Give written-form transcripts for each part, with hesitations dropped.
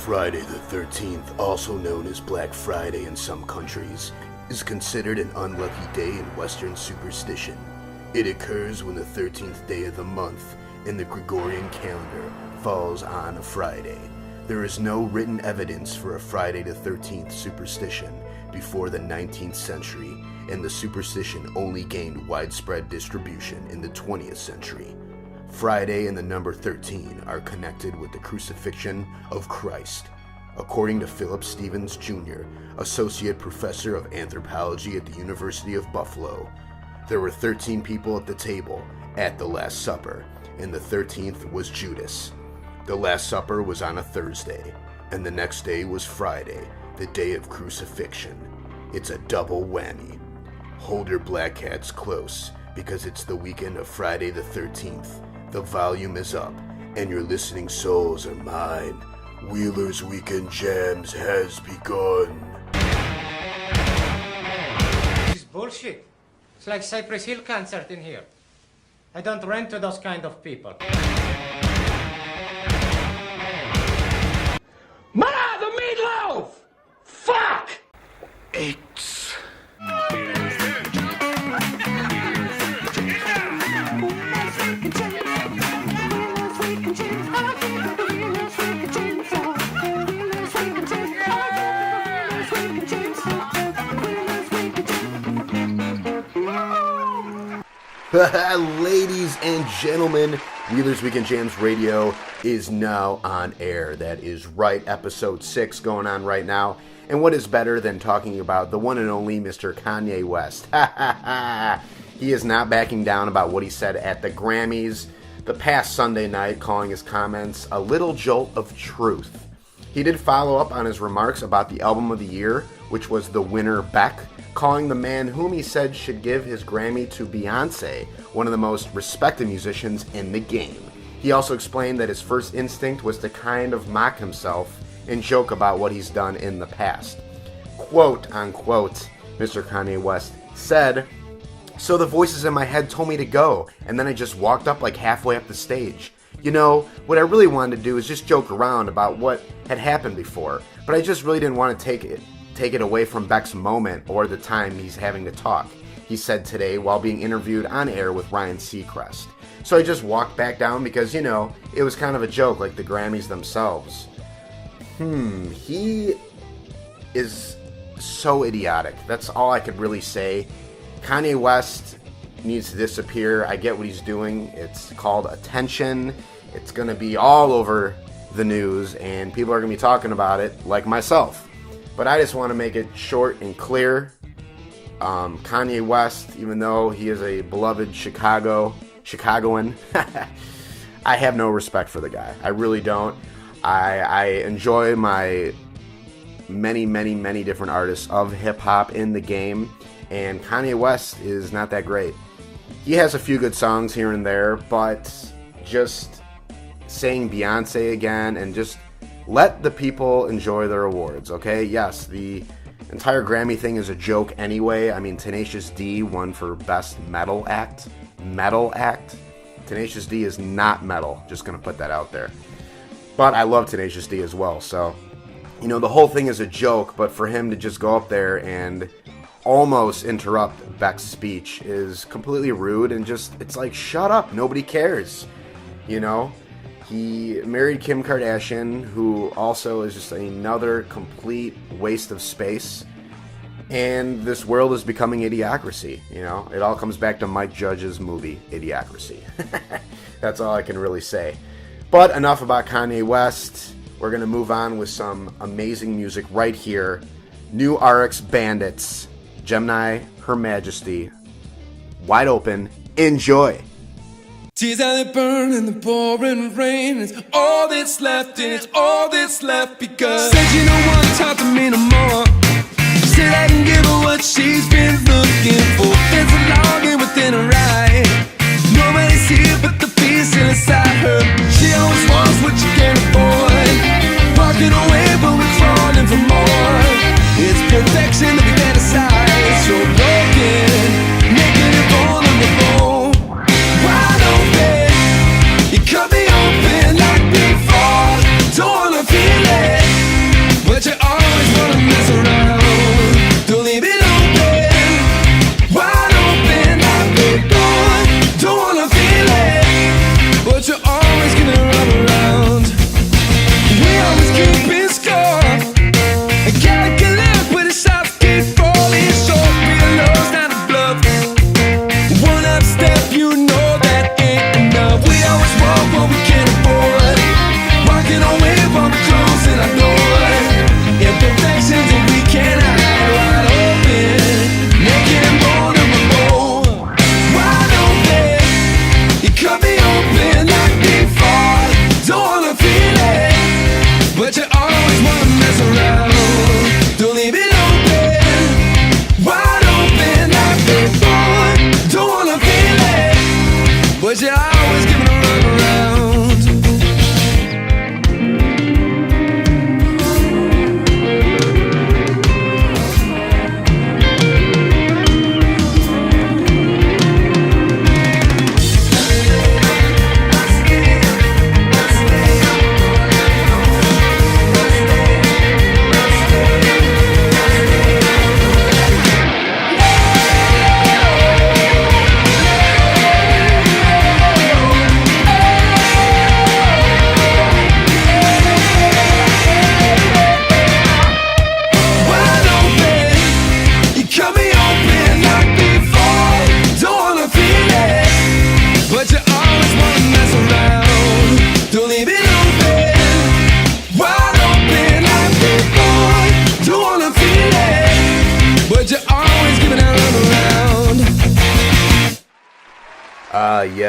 Friday the 13th, also known as Black Friday in some countries, is considered an unlucky day in Western superstition. It occurs when the 13th day of the month in the Gregorian calendar falls on a Friday. There is no written evidence for a Friday the 13th superstition before the 19th century, and the superstition only gained widespread distribution in the 20th century. Friday and the number 13 are connected with the crucifixion of Christ. According to Philip Stevens Jr., Associate Professor of Anthropology at the University of Buffalo, there were 13 people at the table at the Last Supper, and the 13th was Judas. The Last Supper was on a Thursday, and the next day was Friday, the day of crucifixion. It's a double whammy. Hold your black cats close, because it's the weekend of Friday the 13th. The volume is up, and your listening souls are mine. Wheeler's Weekend Jams has begun. This is bullshit. It's like Cypress Hill concert in here. I don't rent to those kind of people. Mana, the meatloaf! Fuck! Eight. Ladies and gentlemen, Wheeler's Weekend Jams Radio is now on air. That is right, episode 6 going on right now. And what is better than talking about the one and only Mr. Kanye West? He is not backing down about what he said at the Grammys the past Sunday night, calling his comments a little jolt of truth. He did follow up on his remarks about the album of the year, which was the winner Beck, calling the man whom he said should give his Grammy to Beyonce, one of the most respected musicians in the game. He also explained that his first instinct was to kind of mock himself and joke about what he's done in the past. Quote, unquote, Mr. Kanye West said, "So the voices in my head told me to go, and then I just walked up like halfway up the stage. You know, what I really wanted to do is just joke around about what had happened before, but I just really didn't want to take it away from Beck's moment or the time he's having to talk," he said today while being interviewed on air with Ryan Seacrest. "So I just walked back down because, you know, it was kind of a joke like the Grammys themselves." He is so idiotic. That's all I could really say. Kanye West needs to disappear. I get what he's doing. It's called attention. It's going to be all over the news, and people are going to be talking about it, like myself. But I just want to make it short and clear. Kanye West, even though he is a beloved Chicagoan, I have no respect for the guy. I really don't. I enjoy my many different artists of hip-hop in the game, and Kanye West is not that great. He has a few good songs here and there, but just saying Beyonce again and just let the people enjoy their awards, okay? Yes, the entire Grammy thing is a joke anyway. I mean, Tenacious D won for Best Metal Act. Tenacious D is not metal. Just going to put that out there. But I love Tenacious D as well, so, you know, the whole thing is a joke, but for him to just go up there and almost interrupt Beck's speech is completely rude, and just, it's like, shut up, nobody cares, you know? He married Kim Kardashian, who also is just another complete waste of space, and this world is becoming Idiocracy, you know? It all comes back to Mike Judge's movie, Idiocracy. That's all I can really say. But enough about Kanye West. We're going to move on with some amazing music right here. New RX Bandits, Gemini, Her Majesty, Wide Open. Enjoy. Tears that burn in the pouring rain. It's all that's left, and it's all that's left because said you don't want to talk to me no more. Said I can give her what she's been looking for. There's a longing within her eye. Nobody's here but the peace inside her. She always wants what you can't afford. Walking away but we're crawling for more. It's perfection that we can't decide. So broken, making it vulnerable. Wide open, you cut me open like before. Don't wanna feel it.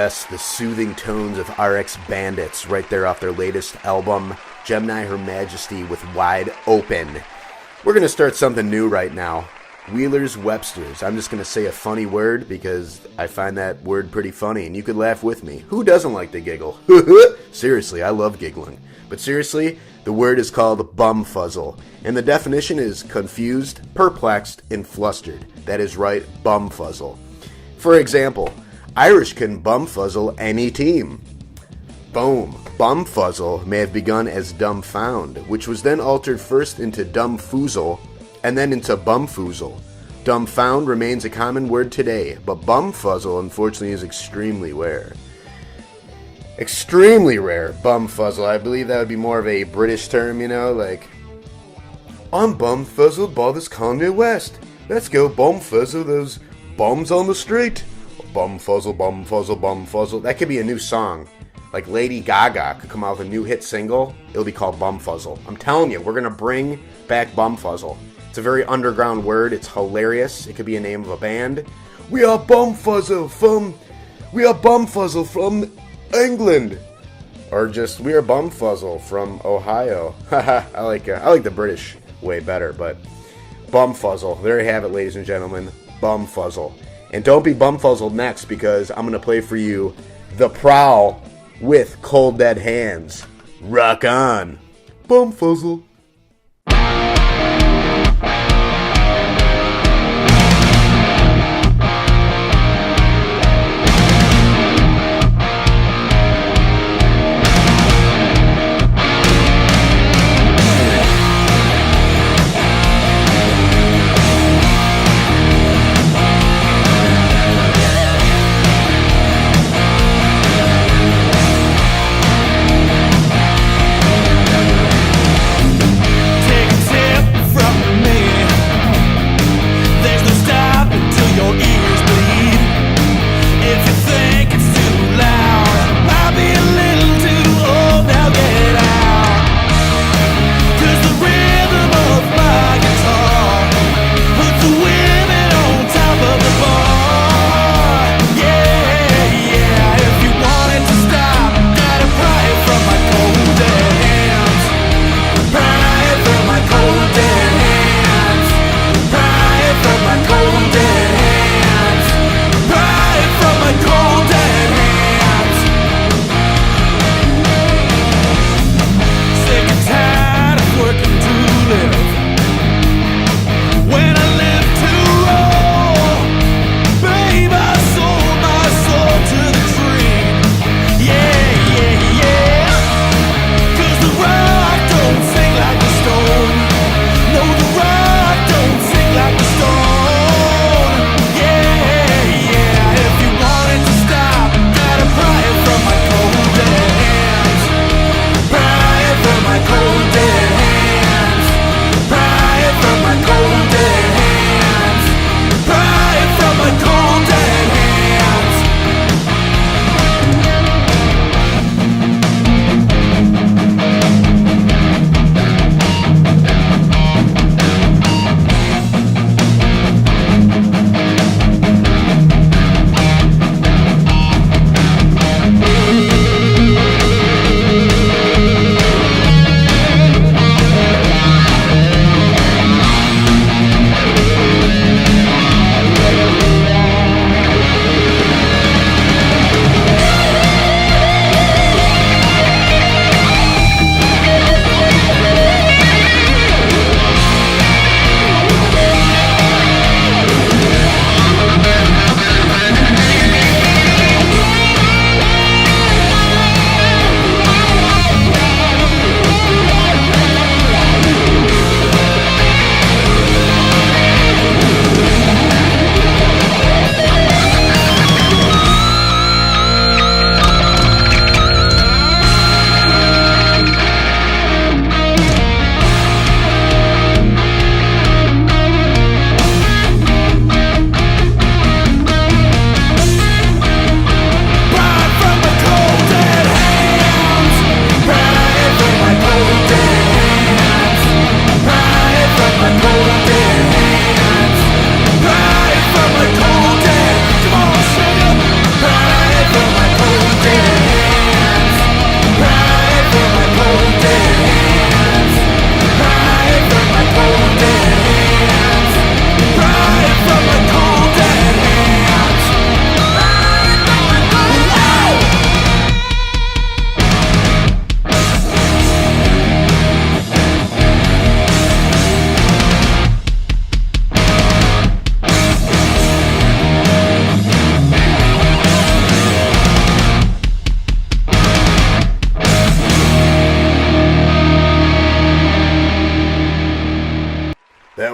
yes, the soothing tones of RX Bandits right there off their latest album, Gemini Her Majesty with Wide Open. We're going to start something new right now. Wheelers Websters. I'm just going to say a funny word because I find that word pretty funny, and you could laugh with me. Who doesn't like to giggle? Seriously, I love giggling. But seriously, the word is called bumfuzzle, and the definition is confused, perplexed, and flustered. That is right, bumfuzzle. For example, Irish can bumfuzzle any team. Boom. Bumfuzzle may have begun as dumbfound, which was then altered first into dumbfoozle and then into bumfoozle. Dumbfound remains a common word today, but bumfuzzle unfortunately is extremely rare. Extremely rare, bumfuzzle. I believe that would be more of a British term, like, I'm bumfuzzled by this Kanye West. Let's go bumfuzzle those bums on the street. Bumfuzzle, bumfuzzle, bumfuzzle. That could be a new song. Like Lady Gaga could come out with a new hit single. It'll be called Bumfuzzle. I'm telling you, we're going to bring back Bumfuzzle. It's a very underground word. It's hilarious. It could be a name of a band. We are Bumfuzzle from England. Or just, we are Bumfuzzle from Ohio. I like the British way better, but Bumfuzzle. There you have it, ladies and gentlemen. Bumfuzzle. And don't be bumfuzzled next, because I'm going to play for you The Prowl with Cold Dead Hands. Rock on. Bumfuzzle.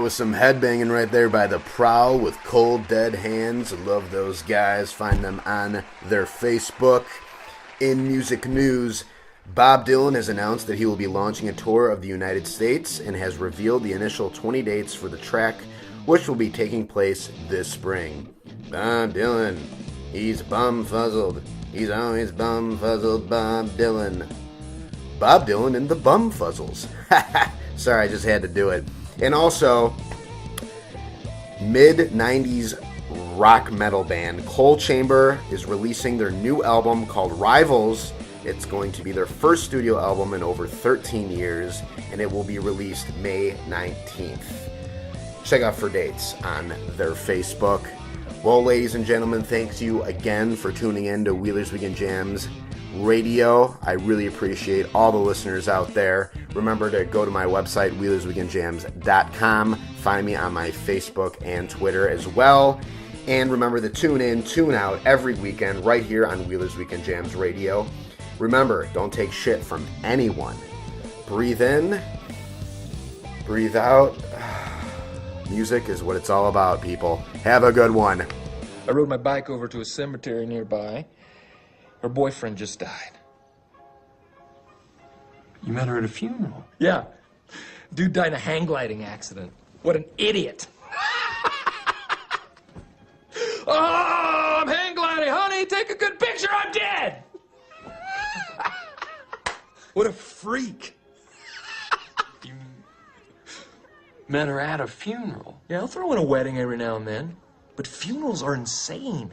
was some headbanging right there by The Prowl with Cold Dead Hands. Love those guys. Find them on their Facebook. In music news, Bob Dylan has announced that he will be launching a tour of the United States and has revealed the initial 20 dates for the trek, which will be taking place this spring. Bob Dylan, he's bum-fuzzled. He's always bum-fuzzled, Bob Dylan. Bob Dylan and the Bum-Fuzzles. Sorry, I just had to do it. And also, mid-90s rock metal band Coal Chamber is releasing their new album called Rivals. It's going to be their first studio album in over 13 years, and it will be released May 19th. Check out for dates on their Facebook. Well, ladies and gentlemen, thanks you again for tuning in to Wheeler's Weekend Jams Radio. I really appreciate all the listeners out there. Remember to go to my website, wheelersweekendjams.com. Find me on my Facebook and Twitter as well. And remember to tune in, tune out every weekend right here on Wheeler's Weekend Jams Radio. Remember, don't take shit from anyone. Breathe in, breathe out. Music is what it's all about, people. Have a good one. I rode my bike over to a cemetery nearby. Her boyfriend just died. You met her at a funeral? Yeah. Dude died in a hang gliding accident. What an idiot. Oh, I'm hang gliding. Honey, take a good picture. I'm dead. What a freak. You met her at a funeral? Yeah, I'll throw in a wedding every now and then. But funerals are insane.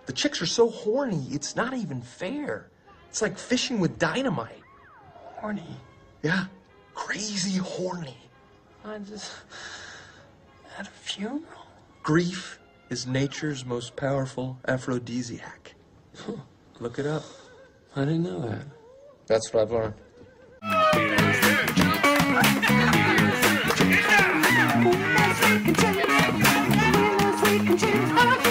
The chicks are so horny, it's not even fair. It's like fishing with dynamite. Horny? Yeah, crazy horny. At a funeral? Grief is nature's most powerful aphrodisiac. Look it up. I didn't know that. That's what I've learned. We can change.